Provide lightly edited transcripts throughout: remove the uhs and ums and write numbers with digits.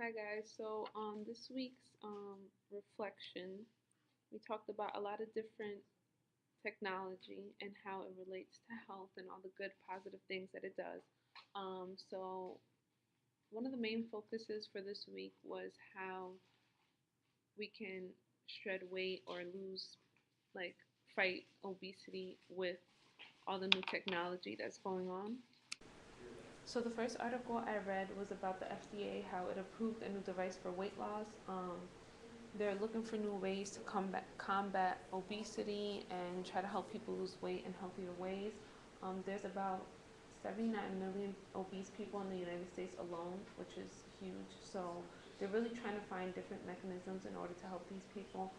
Hi guys. This week's reflection, we talked about a lot of different technology and how it relates to health and all the good positive things that it does. One of the main focuses for this week was how we can shred weight or lose, like, fight obesity with all the new technology that's going on. So the first article I read was about the FDA, how it approved a new device for weight loss. They're looking for new ways to combat obesity and try to help people lose weight in healthier ways. There's about 79 million obese people in the United States alone, which is huge. So they're really trying to find different mechanisms in order to help these people.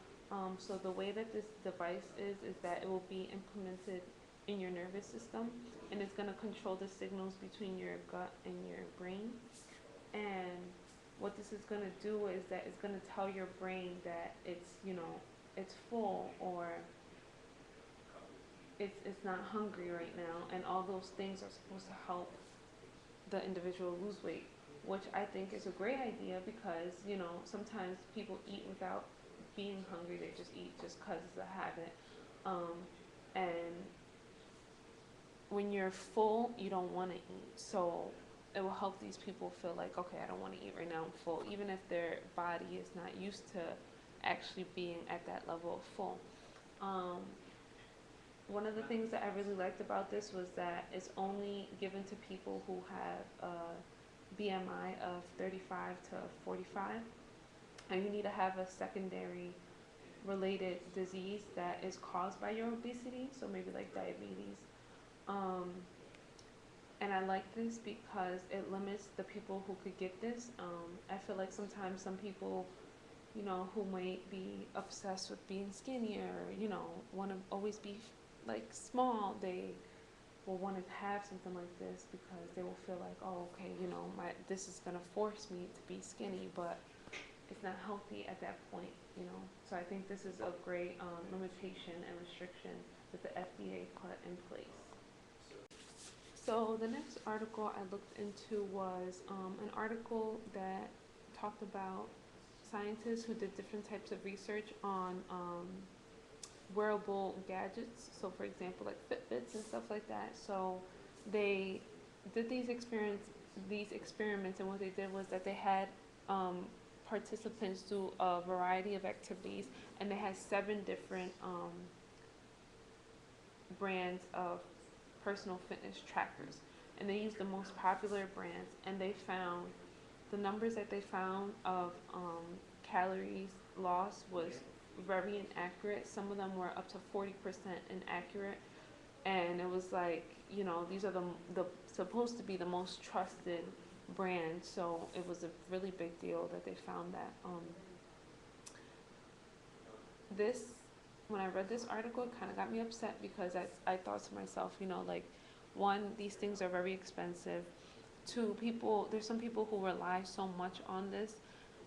So the way that this device is that it will be implemented in your nervous system, and it's going to control the signals between your gut and your brain. And what this is going to do is that it's going to tell your brain that it's full, or it's not hungry right now, and all those things are supposed to help the individual lose weight, which I think is a great idea because sometimes people eat without being hungry. They just eat just because it's a habit. And when you're full, you don't want to eat. So it will help these people feel like, okay, I don't want to eat right now, I'm full, even if their body is not used to actually being at that level of full. One of the things that I really liked about this was that it's only given to people who have a BMI of 35 to 45, and you need to have a secondary related disease that is caused by your obesity, so maybe like diabetes. Um, and I like this because it limits the people who could get this. I feel like sometimes some people, who might be obsessed with being skinny, or want to always be like small, they will want to have something like this because they will feel like, oh, okay, this is gonna force me to be skinny, but it's not healthy at that point. So I think this is a great limitation and restriction that the FDA put in place. So the next article I looked into was an article that talked about scientists who did different types of research on wearable gadgets. So for example, like Fitbits and stuff like that. So they did these experiments, and what they did was that they had participants do a variety of activities, and they had 7 different brands of personal fitness trackers, and they used the most popular brands, and they found the numbers that they found of calories lost was very inaccurate. Some of them were up to 40% inaccurate, and it was like, these are the supposed to be the most trusted brand, so it was a really big deal that they found that. This When I read this article, it kind of got me upset because I thought to myself, like, one, these things are very expensive. Two, there's some people who rely so much on this,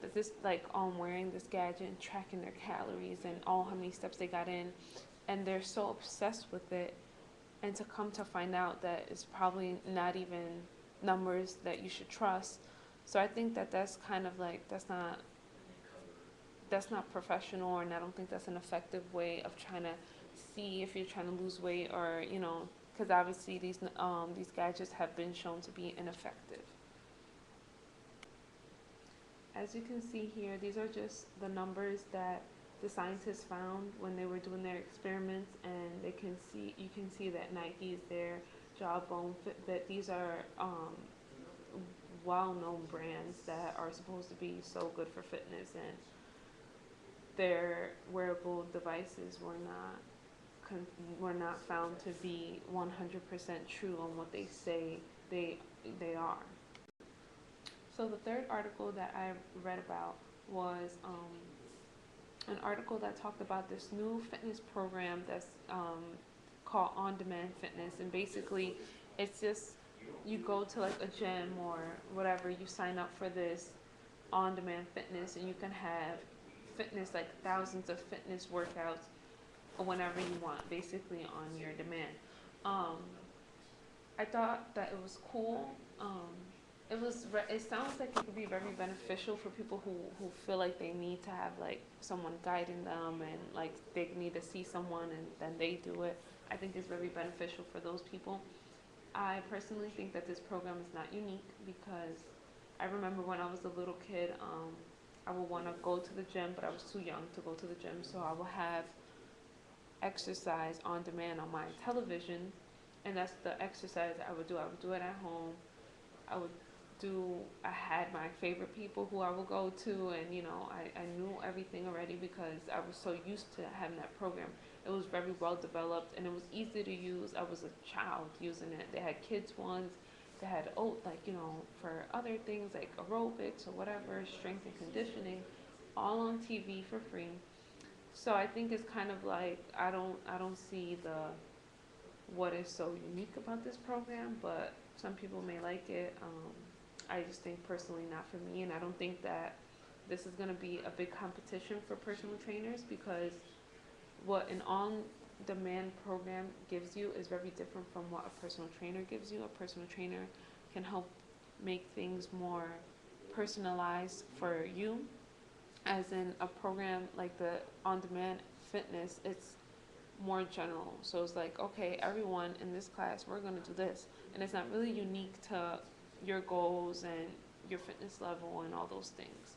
that this, like, on wearing this gadget and tracking their calories and all how many steps they got in, and they're so obsessed with it, and to come to find out that it's probably not even numbers that you should trust. So I think that that's kind of like, that's not professional, and I don't think that's an effective way of trying to see if you're trying to lose weight, or because obviously these gadgets have been shown to be ineffective. As you can see here, these are just the numbers that the scientists found when they were doing their experiments, and you can see that Nike is there, Jawbone, Fitbit. These are well-known brands that are supposed to be so good for fitness, and their wearable devices were not found to be 100% true on what they say they are. So the third article that I read about was an article that talked about this new fitness program that's called on-demand fitness, and basically it's just, you go to like a gym or whatever, you sign up for this on-demand fitness, and you can have fitness, like thousands of fitness workouts whenever you want, basically on your demand. I thought that it was cool. It sounds like it could be very beneficial for people who feel like they need to have like someone guiding them and like they need to see someone and then they do it. I think it's very beneficial for those people. I personally think that this program is not unique because I remember when I was a little kid, I would want to go to the gym, but I was too young to go to the gym, so I would have exercise on demand on my television, and that's the exercise I would do. I would do it at home. I would I had my favorite people who I would go to, and I knew everything already because I was so used to having that program. It was very well developed and it was easy to use. I was a child using it. They had kids ones, they had for other things like aerobics or whatever, strength and conditioning, all on TV for free. So I think it's kind of like I don't see the what is so unique about this program, but some people may like it. I just think personally not for me, and I don't think that this is going to be a big competition for personal trainers because what an on-demand program gives you is very different from what a personal trainer gives you. A personal trainer can help make things more personalized for you, as in a program like the on-demand fitness, it's more general. So it's like, okay, everyone in this class, we're going to do this. And it's not really unique to your goals and your fitness level and all those things.